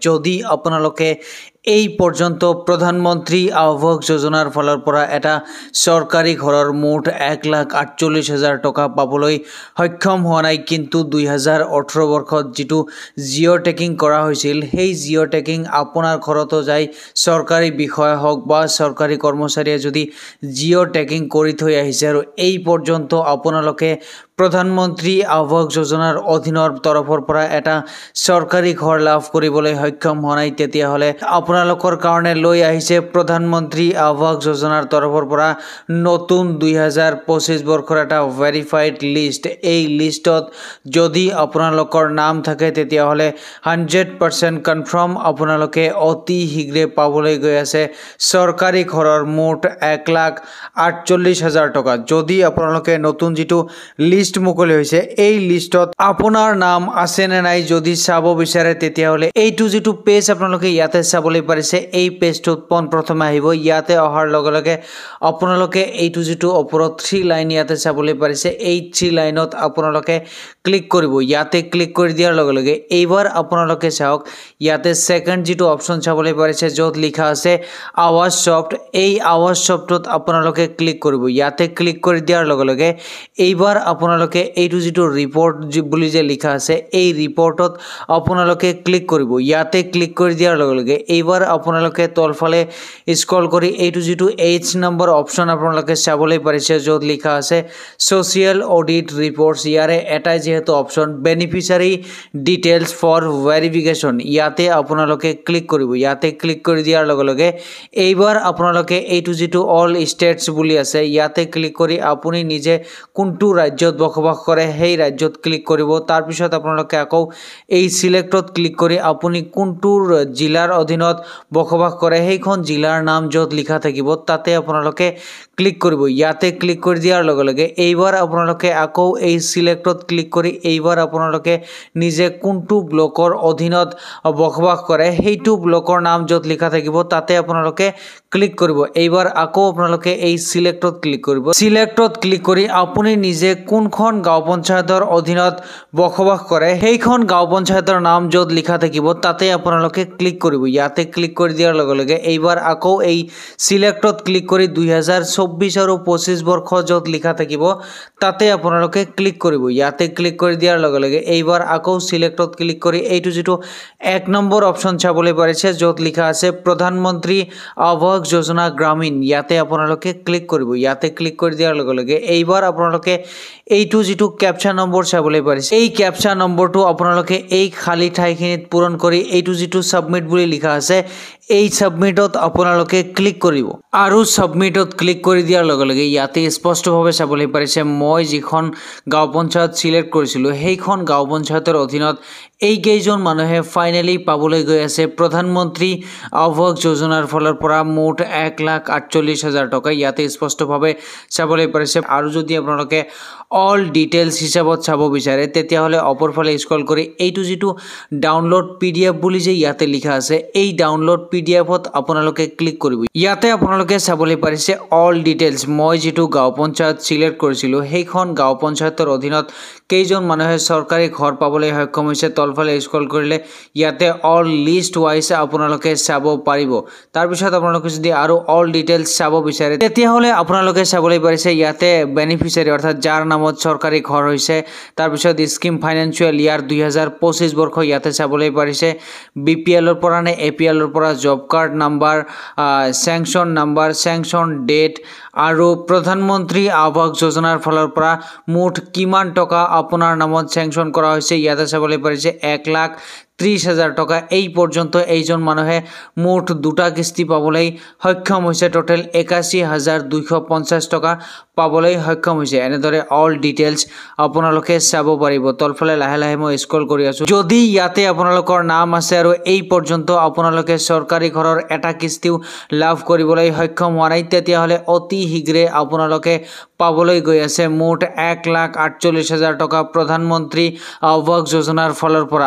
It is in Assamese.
যদি আপোনালোকে এই পৰ্যন্ত প্ৰধানমন্ত্ৰী আৱাস যোজনাৰ ফালৰ পৰা এটা চৰকাৰী ঘৰৰ মুঠ 1,48,000 টকা পাবলৈ সক্ষম হোৱা নাই কিন্তু 2018 বৰ্ষত যেটো জিঅ' টেকিং কৰা হৈছিল সেই জিঅ' টেকিং আপোনাৰ ঘৰতো যায় চৰকাৰী বিষয়া হওক বা চৰকাৰী কৰ্মচাৰীয়ে যদি জিঅ' টেকিং কৰি থৈ আহিছে আৰু এই পৰ্যন্ত আপোনালোকে প্ৰধানমন্ত্ৰী আৱাস যোজনাৰ অধীনৰ তৰফৰ পৰা এটা চৰকাৰী ঘৰ লাভ কৰিবলৈ সক্ষম হোৱা নাই তেতিয়া হলে আপোনালোকৰ কাৰণে লৈ আহিছে প্ৰধানমন্ত্ৰী আৱাস যোজনাৰ তৰফৰ পৰা নতুন 2025 বৰ্ষৰ এটা ভেৰিফাইড লিষ্ট এই লিষ্টত যদি আপোনালোকৰ নাম থাকে তেতিয়া হলে 100% কনফাৰ্ম আপোনালোকে অতি শীঘ্ৰে পাবলৈ গৈ আছে চৰকাৰী ঘৰৰ মুঠ 1,48,000 টকা যদি আপোনালোকে নতুন যেটো লিষ্ট মুকলি হৈছে এই লিষ্টত আপোনাৰ নাম আছে নে নাই যদি চাব বিচাৰে তেতিয়া হলে এইটো যেটো পেজ আপোনালোকে ইয়াতে চাবলৈ পাৰিছে এই পেজটোত প্ৰথমে আহিব ইয়াতে অহাৰ লগে লগে আপোনালোকে এইটো যেটো ওপৰত 3 লাইন ইয়াতে চাবলৈ পাৰিছে এই 3 লাইনত আপোনালোকে ক্লিক কৰিব ইয়াতে ক্লিক কৰি দিয়াৰ লগে লগে এইবাৰ আপোনালোকে চাওক ইয়াতে সেকেন্ড যেটো অপচন চাবলৈ পাৰিছে যত লিখা আছে আৱাস সফট এই আৱাস সফটত আপোনালোকে ক্লিক কৰিব ইয়াতে ক্লিক কৰি দিয়াৰ লগে লগে এইবাৰ আপোনালোকে এইটো যেটো ৰিপৰ্ট বুলি যে লিখা আছে এই ৰিপৰ্টত আপোনালোকে ক্লিক কৰিব ইয়াতে ক্লিক কৰি দিয়াৰ লগে লগে এইবাৰ আপোনালোকে তলফালে স্ক্ৰল কৰি এইটো যেটো H নম্বৰ অপচন আপোনালোকে চাবলৈ পাৰিছে যত লিখা আছে সোশিয়াল অডিট ৰিপৰ্টস ইয়াৰে এটাই যেহেতু option beneficiary details for verification ইয়াতে আপোনালোকে ক্লিক কৰিব ইয়াতে ক্লিক কৰি দিয়াৰ লগে লগে এইবাৰ আপোনালোকে এইটো যেটো অল ষ্টেটস বুলি আছে ইয়াতে ক্লিক কৰি আপুনি নিজে কোনটো ৰাজ্যত বসবাস কৰে সেই ৰাজ্যত ক্লিক কৰিব তাৰ পিছত আপোনালোকে আকৌ এই সিলেক্টত ক্লিক কৰি আপুনি কোনটো জিলাৰ অধীনত বসবাস কৰে সেইখন জিলাৰ নাম যত লিখা থাকিব তাতে আপোনালোকে ক্লিক কৰিব ইয়াতে ক্লিক কৰি দিয়াৰ লগে লগে এইবাৰ আপোনালোকে আকৌ এই সিলেক্টত ক্লিক কৰি এইবাৰ আপোনালোকে নিজে কোনটো ব্লকৰ অধীনত বসবাস কৰে সেইটো ব্লকৰ নাম যত লিখা থাকিব তাতে আপোনালোকে ক্লিক কৰিব এইবাৰ আকৌ আপোনালোকে এই সিলেক্টত ক্লিক কৰিব সিলেক্টত ক্লিক কৰি আপুনি নিজে কোনখন গাঁও পঞ্চায়তৰ অধীনত বসবাস কৰে সেইখন গাঁও পঞ্চায়তৰ নাম যত লিখা থাকিব তাতে আপোনালোকে ক্লিক কৰিব ইয়াতে ক্লিক কৰি দিয়াৰ লগে লগে এইবাৰ আকৌ এই সিলেক্টত ক্লিক কৰি 2024 আৰু 25 বৰ্ষ যত লিখা থাকিব তাতে আপোনালোকে ক্লিক কৰিব ইয়াতে ক্লিক কৰি দিয়াৰ লগে লগে এইবাৰ আকৌ সিলেক্টত ক্লিক কৰি এইটো যেটো 1 নম্বৰ অপচন চাবলৈ পাৰিছে যত লিখা আছে প্ৰধানমন্ত্ৰী আৱাস যোজনা গ্ৰামীণ ইয়াতে আপোনালোকে ক্লিক কৰিব ইয়াতে ক্লিক কৰি দিয়াৰ লগে লগে এইবাৰ আপোনালোকে এইটো যেটো ক্যাপচা নম্বৰ চাবলৈ পাৰিছে এই ক্যাপচা নম্বৰটো আপোনালোকে এই খালি ঠাইখিনিত পূৰণ কৰি এইটো যেটো সাবমিট বুলি লিখা আছে এই সাবমিটত আপোনালোকে ক্লিক কৰিব আৰু সাবমিটত ক্লিক কৰি দিয়াৰ লগে লগে ইয়াতে স্পষ্টভাৱে চাবলৈ পাৰিছে মই যিখন গাঁও পঞ্চায়ত সিলেক্ট কৰিছিলো সেইখন গাঁও পঞ্চায়তৰ অধীনত এই কেইজন মানুহে ফাইনালি পাবলৈ গৈ আছে প্ৰধানমন্ত্ৰী আৱাস যোজনাৰ ফলৰ পৰা মুঠ 1,48,000 টকা ইয়াতে স্পষ্টভাৱে চাবলৈ পাৰিছে আৰু যদি আপোনালোকে অল ডিটেইলছ হিচাপত চাব বিচাৰে তেতিয়া হলে অপৰফালে স্ক্ৰল কৰি এইটো যেটো ডাউনলোড পিডিএফ বুলি যে ইয়াতে লিখা আছে এই ডাউনলোড পিডিএফত আপোনালোকে ক্লিক কৰিব ইয়াতে আপোনালোকে চাবলৈ পাৰিছে অল ডিটেইলছ মই যেটো গাঁও পঞ্চায়ত সিলেক্ট কৰিছিলো সেইখন গাঁও পঞ্চায়তৰ অধীনত কেইজন মানুহে চৰকাৰী ঘৰ পাবলৈ সক্ষম হৈছে তলফালে স্ক্ৰল কৰিলে ইয়াতে অল লিষ্ট ওয়াইজ আপোনালোকে চাব পাৰিব তাৰ পিছত আপোনালোকে যদি আৰু অল ডিটেইলছ চাব বিচাৰে তেতিয়া হলে আপোনালোকে চাবলৈ পাৰিছে ইয়াতে বেনিফিচিয়াৰী অৰ্থাৎ যাৰ নামত চৰকাৰী ঘৰ হৈছে তাৰ পিছত স্কিম ফাইনান্সিয়েল ইয়াৰ 2025 বৰ্ষ ইয়াতে চাবলৈ পাৰিছে বিপিএল ৰ পৰা নে এপিএল ৰ পৰা job card number sanction number sanction date আৰু প্ৰধানমন্ত্ৰী আৱাস যোজনাৰ ফলৰ পৰা মুঠ কিমান টকা আপোনাৰ নামত স্যাংচন কৰা হৈছে ইয়াতে চাবলৈ পাৰিছে 1,30,000 টকা এই পৰ্যন্ত এইজন মানুহে মুঠ দুটা কিস্তি পাবলৈ সক্ষম হৈছে টোটাল 81,250 টকা পাবলৈ সক্ষম হৈছে এনেদৰে অল ডিটেইলছ আপোনালোকে চাব পাৰিব তলফালে লাহে লাহে মই স্ক্ৰল কৰি আছো যদি ইয়াতে আপোনালোকৰ নাম আছে আৰু এই পৰ্যন্ত আপোনালোকে চৰকাৰী ঘৰৰ এটা কিস্তিও লাভ কৰিবলৈ সক্ষম হোৱা নাই তেতিয়া হলে অতি শীঘ্ৰে আপোনালোকে পাবলৈ গৈ আছে মুঠ 1,48,000 টকা প্ৰধানমন্ত্ৰী আৱাস যোজনাৰ ফলৰ পৰা